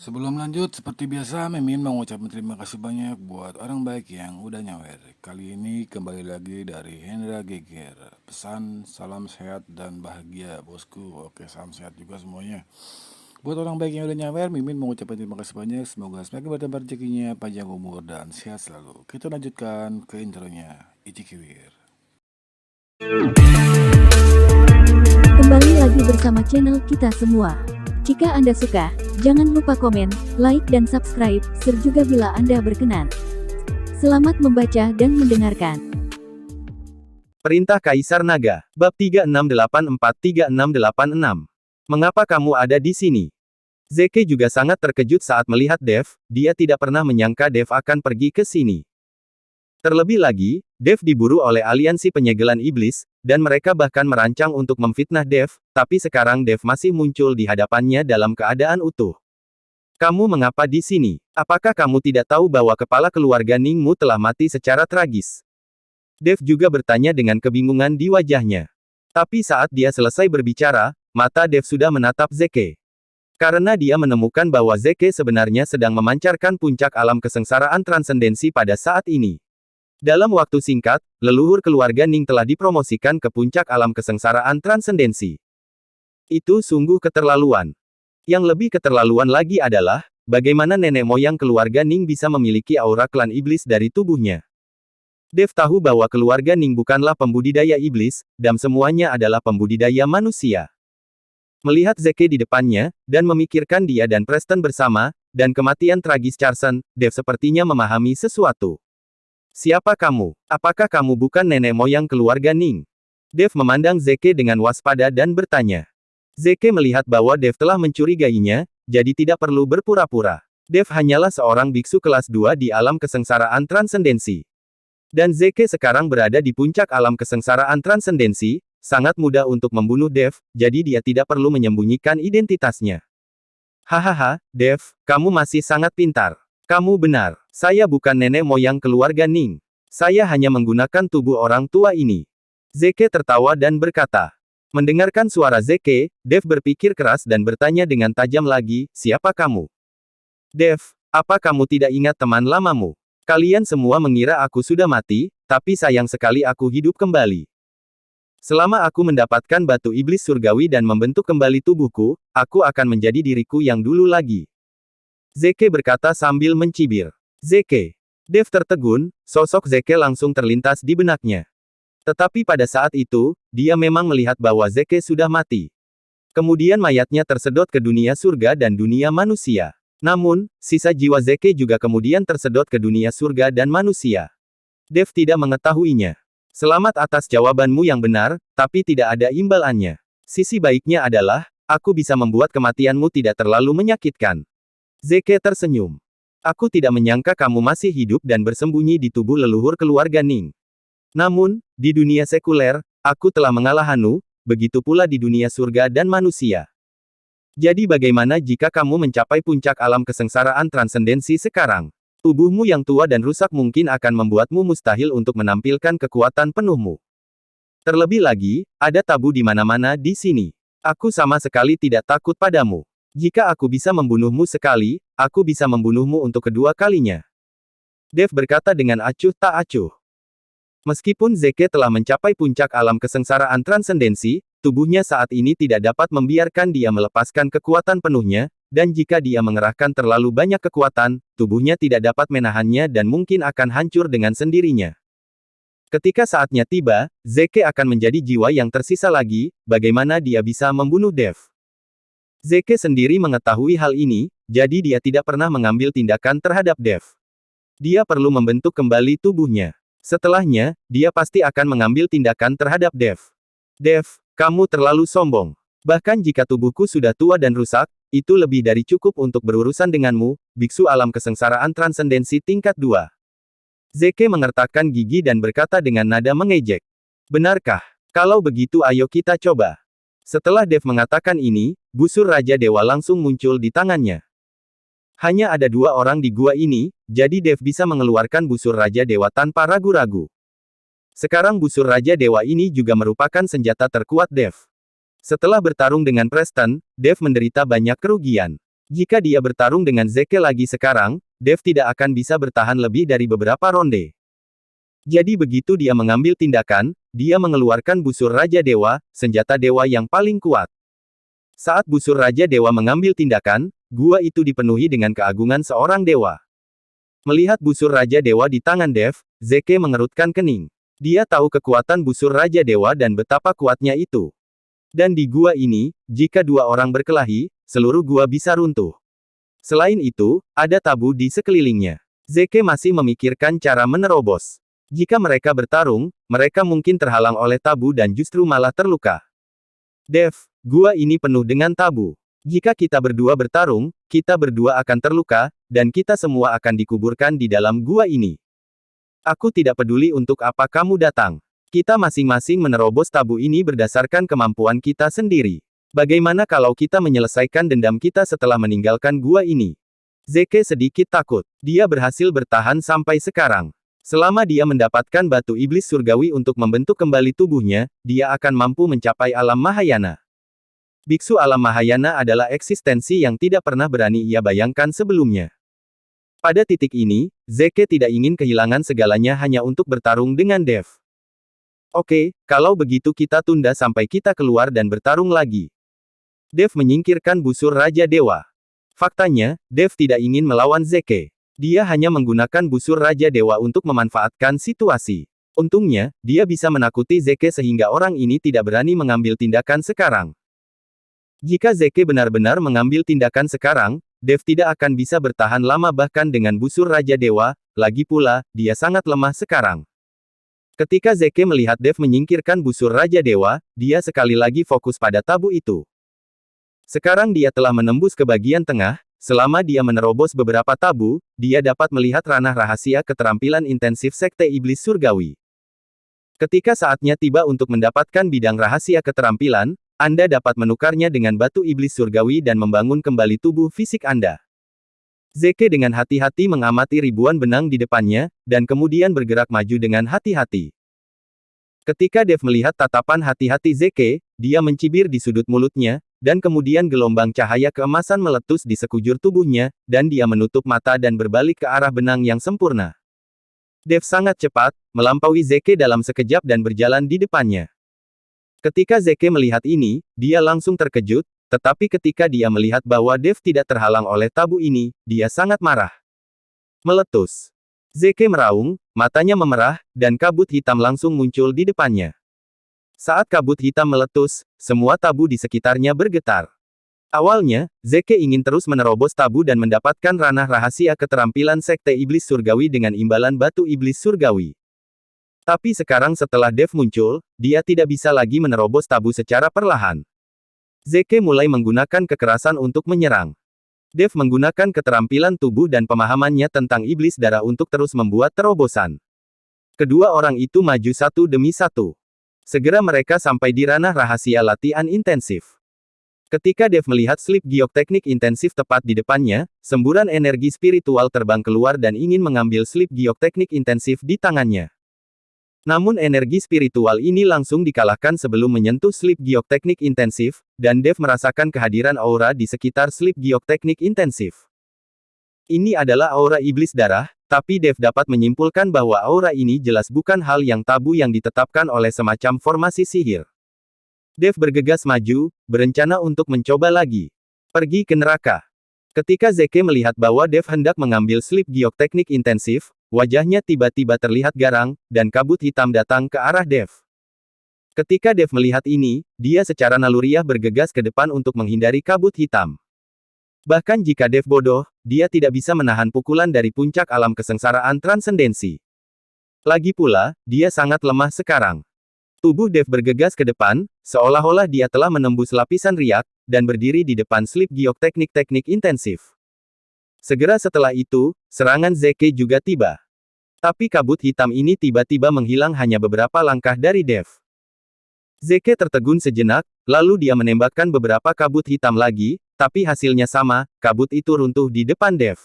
Sebelum lanjut, seperti biasa, Mimin mau ngucapin terima kasih banyak buat orang baik yang udah nyawer. Kali ini kembali lagi dari Hendra Geger. Pesan, salam sehat dan bahagia, bosku. Oke, salam sehat juga semuanya. Buat orang baik yang udah nyawer, Mimin mau ngucapin terima kasih banyak. Semoga semakin bertambah rezekinya, panjang umur, dan sehat selalu. Kita lanjutkan ke intronya. Ichikiwir. Kembali lagi bersama channel kita semua. Jika Anda suka, jangan lupa komen, like dan subscribe, share juga bila Anda berkenan. Selamat membaca dan mendengarkan. Perintah Kaisar Naga, Bab 3684-3686. Mengapa kamu ada di sini? Zeke juga sangat terkejut saat melihat Dev, dia tidak pernah menyangka Dev akan pergi ke sini. Terlebih lagi, Dev diburu oleh aliansi penyegelan iblis, dan mereka bahkan merancang untuk memfitnah Dev, tapi sekarang Dev masih muncul di hadapannya dalam keadaan utuh. Kamu mengapa di sini? Apakah kamu tidak tahu bahwa kepala keluarga Ningmu telah mati secara tragis? Dev juga bertanya dengan kebingungan di wajahnya. Tapi saat dia selesai berbicara, mata Dev sudah menatap Zeke. Karena dia menemukan bahwa Zeke sebenarnya sedang memancarkan puncak alam kesengsaraan transendensi pada saat ini. Dalam waktu singkat, leluhur keluarga Ning telah dipromosikan ke puncak alam kesengsaraan transendensi. Itu sungguh keterlaluan. Yang lebih keterlaluan lagi adalah, bagaimana nenek moyang keluarga Ning bisa memiliki aura klan iblis dari tubuhnya. Dev tahu bahwa keluarga Ning bukanlah pembudidaya iblis, dan semuanya adalah pembudidaya manusia. Melihat Zeke di depannya, dan memikirkan dia dan Preston bersama, dan kematian tragis Charson, Dev sepertinya memahami sesuatu. Siapa kamu? Apakah kamu bukan nenek moyang keluarga Ning? Dev memandang Zeke dengan waspada dan bertanya. Zeke melihat bahwa Dev telah mencurigainya, jadi tidak perlu berpura-pura. Dev hanyalah seorang biksu kelas 2 di alam kesengsaraan transendensi. Dan Zeke sekarang berada di puncak alam kesengsaraan transendensi, sangat mudah untuk membunuh Dev, jadi dia tidak perlu menyembunyikan identitasnya. Hahaha, Dev, kamu masih sangat pintar. Kamu benar, saya bukan nenek moyang keluarga Ning. Saya hanya menggunakan tubuh orang tua ini. Zeke tertawa dan berkata. Mendengarkan suara Zeke, Dev berpikir keras dan bertanya dengan tajam lagi, siapa kamu? Dev, apa kamu tidak ingat teman lamamu? Kalian semua mengira aku sudah mati, tapi sayang sekali aku hidup kembali. Selama aku mendapatkan batu iblis surgawi dan membentuk kembali tubuhku, aku akan menjadi diriku yang dulu lagi. Zeke berkata sambil mencibir. Zeke. Dev tertegun, sosok Zeke langsung terlintas di benaknya. Tetapi pada saat itu, dia memang melihat bahwa Zeke sudah mati. Kemudian mayatnya tersedot ke dunia surga dan dunia manusia. Namun, sisa jiwa Zeke juga kemudian tersedot ke dunia surga dan manusia. Dev tidak mengetahuinya. Selamat atas jawabanmu yang benar, tapi tidak ada imbalannya. Sisi baiknya adalah, aku bisa membuat kematianmu tidak terlalu menyakitkan. Zeke tersenyum. Aku tidak menyangka kamu masih hidup dan bersembunyi di tubuh leluhur keluarga Ning. Namun, di dunia sekuler, aku telah mengalahkanmu, begitu pula di dunia surga dan manusia. Jadi bagaimana jika kamu mencapai puncak alam kesengsaraan transendensi sekarang? Tubuhmu yang tua dan rusak mungkin akan membuatmu mustahil untuk menampilkan kekuatan penuhmu. Terlebih lagi, ada tabu di mana-mana di sini. Aku sama sekali tidak takut padamu. Jika aku bisa membunuhmu sekali, aku bisa membunuhmu untuk kedua kalinya. Dev berkata dengan acuh tak acuh. Meskipun Zeke telah mencapai puncak alam kesengsaraan transendensi, tubuhnya saat ini tidak dapat membiarkan dia melepaskan kekuatan penuhnya, dan jika dia mengerahkan terlalu banyak kekuatan, tubuhnya tidak dapat menahannya dan mungkin akan hancur dengan sendirinya. Ketika saatnya tiba, Zeke akan menjadi jiwa yang tersisa lagi, bagaimana dia bisa membunuh Dev? Zeke sendiri mengetahui hal ini, jadi dia tidak pernah mengambil tindakan terhadap Dev. Dia perlu membentuk kembali tubuhnya. Setelahnya, dia pasti akan mengambil tindakan terhadap Dev. Dev, kamu terlalu sombong. Bahkan jika tubuhku sudah tua dan rusak, itu lebih dari cukup untuk berurusan denganmu, biksu alam kesengsaraan transendensi tingkat 2. Zeke mengertakkan gigi dan berkata dengan nada mengejek. Benarkah? Kalau begitu ayo kita coba. Setelah Dev mengatakan ini, busur Raja Dewa langsung muncul di tangannya. Hanya ada 2 orang di gua ini, jadi Dev bisa mengeluarkan busur Raja Dewa tanpa ragu-ragu. Sekarang busur Raja Dewa ini juga merupakan senjata terkuat Dev. Setelah bertarung dengan Preston, Dev menderita banyak kerugian. Jika dia bertarung dengan Zeke lagi sekarang, Dev tidak akan bisa bertahan lebih dari beberapa ronde. Jadi begitu dia mengambil tindakan, dia mengeluarkan busur Raja Dewa, senjata dewa yang paling kuat. Saat busur Raja Dewa mengambil tindakan, gua itu dipenuhi dengan keagungan seorang dewa. Melihat busur Raja Dewa di tangan Dev, Zeke mengerutkan kening. Dia tahu kekuatan busur Raja Dewa dan betapa kuatnya itu. Dan di gua ini, jika dua orang berkelahi, seluruh gua bisa runtuh. Selain itu, ada tabu di sekelilingnya. Zeke masih memikirkan cara menerobos. Jika mereka bertarung, mereka mungkin terhalang oleh tabu dan justru malah terluka. Dev, gua ini penuh dengan tabu. Jika kita berdua bertarung, kita berdua akan terluka, dan kita semua akan dikuburkan di dalam gua ini. Aku tidak peduli untuk apa kamu datang. Kita masing-masing menerobos tabu ini berdasarkan kemampuan kita sendiri. Bagaimana kalau kita menyelesaikan dendam kita setelah meninggalkan gua ini? Zeke sedikit takut. Dia berhasil bertahan sampai sekarang. Selama dia mendapatkan batu iblis surgawi untuk membentuk kembali tubuhnya, dia akan mampu mencapai alam Mahayana. Biksu alam Mahayana adalah eksistensi yang tidak pernah berani ia bayangkan sebelumnya. Pada titik ini, Zeke tidak ingin kehilangan segalanya hanya untuk bertarung dengan Dev. Oke, kalau begitu kita tunda sampai kita keluar dan bertarung lagi. Dev menyingkirkan busur Raja Dewa. Faktanya, Dev tidak ingin melawan Zeke. Dia hanya menggunakan busur Raja Dewa untuk memanfaatkan situasi. Untungnya, dia bisa menakuti Zeke sehingga orang ini tidak berani mengambil tindakan sekarang. Jika Zeke benar-benar mengambil tindakan sekarang, Dev tidak akan bisa bertahan lama bahkan dengan busur Raja Dewa, lagi pula, dia sangat lemah sekarang. Ketika Zeke melihat Dev menyingkirkan busur Raja Dewa, dia sekali lagi fokus pada tabu itu. Sekarang dia telah menembus ke bagian tengah, selama dia menerobos beberapa tabu, dia dapat melihat ranah rahasia keterampilan intensif Sekte Iblis Surgawi. Ketika saatnya tiba untuk mendapatkan bidang rahasia keterampilan, Anda dapat menukarnya dengan batu iblis surgawi dan membangun kembali tubuh fisik Anda. Zeke dengan hati-hati mengamati ribuan benang di depannya, dan kemudian bergerak maju dengan hati-hati. Ketika Dev melihat tatapan hati-hati Zeke, dia mencibir di sudut mulutnya, dan kemudian gelombang cahaya keemasan meletus di sekujur tubuhnya, dan dia menutup mata dan berbalik ke arah benang yang sempurna. Dev sangat cepat, melampaui Zeke dalam sekejap dan berjalan di depannya. Ketika Zeke melihat ini, dia langsung terkejut, tetapi ketika dia melihat bahwa Dev tidak terhalang oleh tabu ini, dia sangat marah. Meletus. Zeke meraung, matanya memerah, dan kabut hitam langsung muncul di depannya. Saat kabut hitam meletus, semua tabu di sekitarnya bergetar. Awalnya, Zeke ingin terus menerobos tabu dan mendapatkan ranah rahasia keterampilan Sekte Iblis Surgawi dengan imbalan batu iblis surgawi. Tapi sekarang setelah Dev muncul, dia tidak bisa lagi menerobos tabu secara perlahan. Zeke mulai menggunakan kekerasan untuk menyerang. Dev menggunakan keterampilan tubuh dan pemahamannya tentang iblis darah untuk terus membuat terobosan. Kedua orang itu maju satu demi satu. Segera mereka sampai di ranah rahasia latihan intensif. Ketika Dev melihat slip giok teknik intensif tepat di depannya, semburan energi spiritual terbang keluar dan ingin mengambil slip giok teknik intensif di tangannya. Namun energi spiritual ini langsung dikalahkan sebelum menyentuh slip giok teknik intensif, dan Dev merasakan kehadiran aura di sekitar slip giok teknik intensif. Ini adalah aura iblis darah, tapi Dev dapat menyimpulkan bahwa aura ini jelas bukan hal yang tabu yang ditetapkan oleh semacam formasi sihir. Dev bergegas maju, berencana untuk mencoba lagi. Pergi ke neraka. Ketika Zeke melihat bahwa Dev hendak mengambil slip giok teknik intensif, wajahnya tiba-tiba terlihat garang, dan kabut hitam datang ke arah Dev. Ketika Dev melihat ini, dia secara naluriah bergegas ke depan untuk menghindari kabut hitam. Bahkan jika Dev bodoh, dia tidak bisa menahan pukulan dari puncak alam kesengsaraan transendensi. Lagi pula, dia sangat lemah sekarang. Tubuh Dev bergegas ke depan, seolah-olah dia telah menembus lapisan riak, dan berdiri di depan slip giok teknik-teknik intensif. Segera setelah itu, serangan Zeke juga tiba. Tapi kabut hitam ini tiba-tiba menghilang hanya beberapa langkah dari Dev. Zeke tertegun sejenak, lalu dia menembakkan beberapa kabut hitam lagi, tapi hasilnya sama, kabut itu runtuh di depan Dev.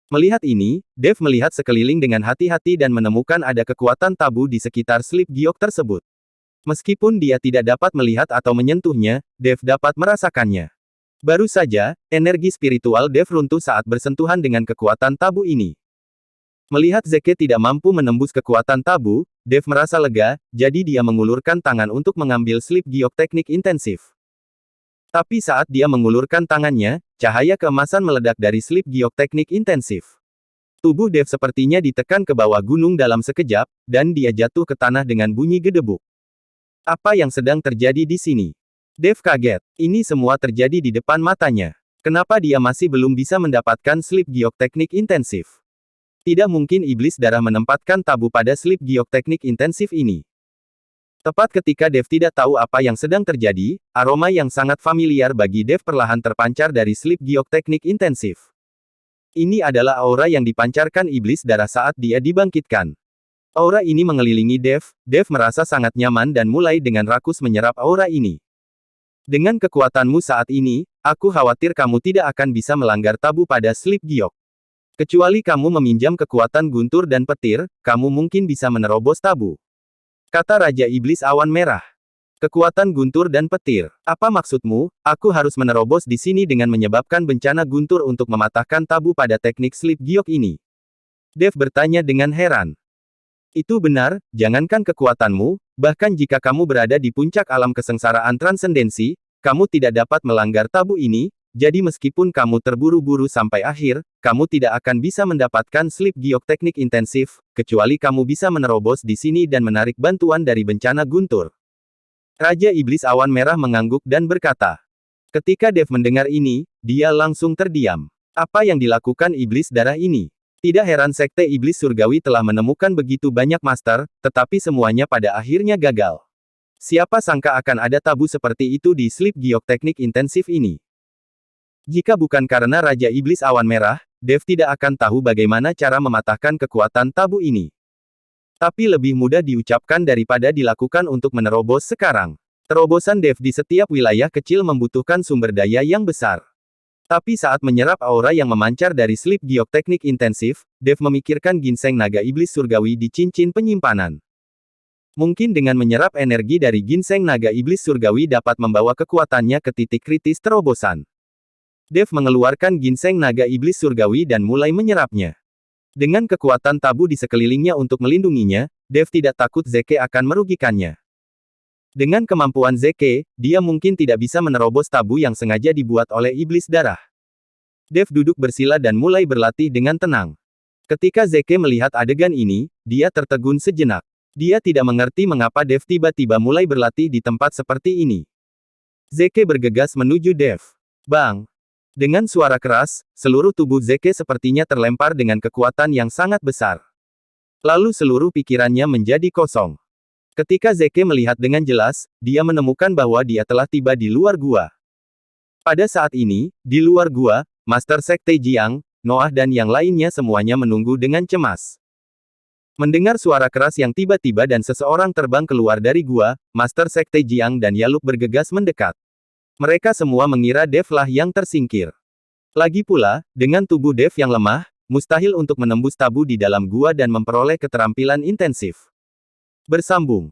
Melihat ini, Dev melihat sekeliling dengan hati-hati dan menemukan ada kekuatan tabu di sekitar slip giok tersebut. Meskipun dia tidak dapat melihat atau menyentuhnya, Dev dapat merasakannya. Baru saja, energi spiritual Dev runtuh saat bersentuhan dengan kekuatan tabu ini. Melihat Zeke tidak mampu menembus kekuatan tabu, Dev merasa lega, jadi dia mengulurkan tangan untuk mengambil slip giok teknik intensif. Tapi saat dia mengulurkan tangannya, cahaya keemasan meledak dari slip giok teknik intensif. Tubuh Dev sepertinya ditekan ke bawah gunung dalam sekejap, dan dia jatuh ke tanah dengan bunyi gedebuk. Apa yang sedang terjadi di sini? Dev kaget. Ini semua terjadi di depan matanya. Kenapa dia masih belum bisa mendapatkan slip giok teknik intensif? Tidak mungkin iblis darah menempatkan tabu pada slip giok teknik intensif ini. Tepat ketika Dev tidak tahu apa yang sedang terjadi, aroma yang sangat familiar bagi Dev perlahan terpancar dari slip giok teknik intensif. Ini adalah aura yang dipancarkan iblis darah saat dia dibangkitkan. Aura ini mengelilingi Dev. Dev merasa sangat nyaman dan mulai dengan rakus menyerap aura ini. Dengan kekuatanmu saat ini, aku khawatir kamu tidak akan bisa melanggar tabu pada slip giok. Kecuali kamu meminjam kekuatan guntur dan petir, kamu mungkin bisa menerobos tabu. Kata Raja Iblis Awan Merah. Kekuatan guntur dan petir. Apa maksudmu? Aku harus menerobos di sini dengan menyebabkan bencana guntur untuk mematahkan tabu pada teknik slip giok ini. Dev bertanya dengan heran. Itu benar, jangankan kekuatanmu, bahkan jika kamu berada di puncak alam kesengsaraan transendensi, kamu tidak dapat melanggar tabu ini, jadi meskipun kamu terburu-buru sampai akhir, kamu tidak akan bisa mendapatkan slip giok teknik intensif, kecuali kamu bisa menerobos di sini dan menarik bantuan dari bencana guntur. Raja Iblis Awan Merah mengangguk dan berkata. Ketika Dev mendengar ini, dia langsung terdiam. Apa yang dilakukan iblis darah ini? Tidak heran Sekte Iblis Surgawi telah menemukan begitu banyak master, tetapi semuanya pada akhirnya gagal. Siapa sangka akan ada tabu seperti itu di slip giok teknik intensif ini? Jika bukan karena Raja Iblis Awan Merah, Dev tidak akan tahu bagaimana cara mematahkan kekuatan tabu ini. Tapi lebih mudah diucapkan daripada dilakukan untuk menerobos sekarang. Terobosan Dev di setiap wilayah kecil membutuhkan sumber daya yang besar. Tapi saat menyerap aura yang memancar dari slip giok teknik intensif, Dev memikirkan ginseng naga iblis surgawi di cincin penyimpanan. Mungkin dengan menyerap energi dari ginseng naga iblis surgawi dapat membawa kekuatannya ke titik kritis terobosan. Dev mengeluarkan ginseng naga iblis surgawi dan mulai menyerapnya. Dengan kekuatan tabu di sekelilingnya untuk melindunginya, Dev tidak takut Zeke akan merugikannya. Dengan kemampuan Zeke, dia mungkin tidak bisa menerobos tabu yang sengaja dibuat oleh iblis darah. Dev duduk bersila dan mulai berlatih dengan tenang. Ketika Zeke melihat adegan ini, dia tertegun sejenak. Dia tidak mengerti mengapa Dev tiba-tiba mulai berlatih di tempat seperti ini. Zeke bergegas menuju Dev. Bang! Dengan suara keras, seluruh tubuh Zeke sepertinya terlempar dengan kekuatan yang sangat besar. Lalu seluruh pikirannya menjadi kosong. Ketika Zeke melihat dengan jelas, dia menemukan bahwa dia telah tiba di luar gua. Pada saat ini, di luar gua, Master Sekte Jiang, Noah dan yang lainnya semuanya menunggu dengan cemas. Mendengar suara keras yang tiba-tiba dan seseorang terbang keluar dari gua, Master Sekte Jiang dan Yaluk bergegas mendekat. Mereka semua mengira Dev lah yang tersingkir. Lagi pula, dengan tubuh Dev yang lemah, mustahil untuk menembus tabu di dalam gua dan memperoleh keterampilan intensif. Bersambung.